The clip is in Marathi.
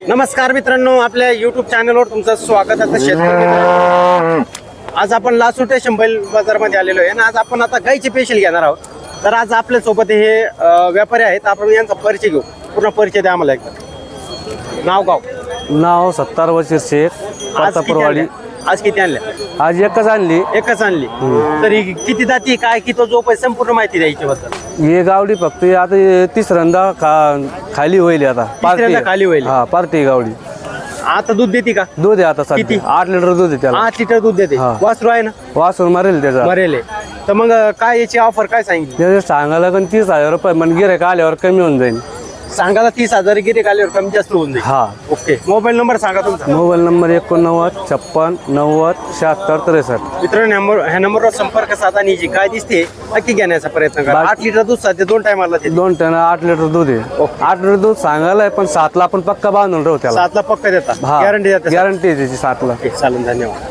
नमस्कार मित्रांनो, आपल्या युट्यूब चॅनलवर तुमचं स्वागत आहे. शेतकरी मित्रांनो, आज आपण लासुटे शंभैल बाजारमध्ये आलेलो आहे आणि आज आपण आता गाईचे पेशल घेणार आहोत. तर आज आपल्या सोबत हे व्यापारी आहेत. आपण यांचा परिचय घेऊ. पूर्ण परिचय द्या आम्हाला एकदा. नाव गाव. नाव 70 वर्ष शेख पातापूरवाडी. आज किती आणल्या? आज एकच आणली. एकच आणली. तर ही किती जाती काय किती झोप आहे संपूर्ण माहिती द्यायची बद्दल. हे गावडी फक्त आता तिसऱ्यांदा खाली होईल. आता तिसऱ्यांदा खाली होईल. हा पार्टी गावडी. आता दूध देते का? दूध आहे आता किती? सध्या 8 लिटर दूध आहे त्याला. 8 लिटर दूध देते. हा. वासरू आहे ना? वासून मारेल त्याचा. मरेल. तर मग काय याची ऑफर काय सांगितली? त्याचे सांगायला पण 30,000 रुपये पण गिऱ्हाईक आल्यावर कमी होऊन जाईल. सांगायला 30,000 गिरे आल्यावर कमी जास्त होऊन जाईल. हा. ओके. मोबाईल नंबर सांगा तुमचा. Mobile number 89 56 90 76 63. मित्रांनो, ह्या नंबरवर संपर्क साधा आणि जी काय दिसते नक्की घेण्याचा प्रयत्न करा. 8 लिटर दूध सध्या 2 टायमाला देते. 2 टन 8 लिटर दूध आहे. 8 लिटर दूध सांगायला आहे पण 7 ला आपण पक्का बांधून राहू त्याला. 7 ला पक्का देता. हा गॅरंटी देता. गॅरंटी आहे त्याची 7 ला. चालेल, धन्यवाद.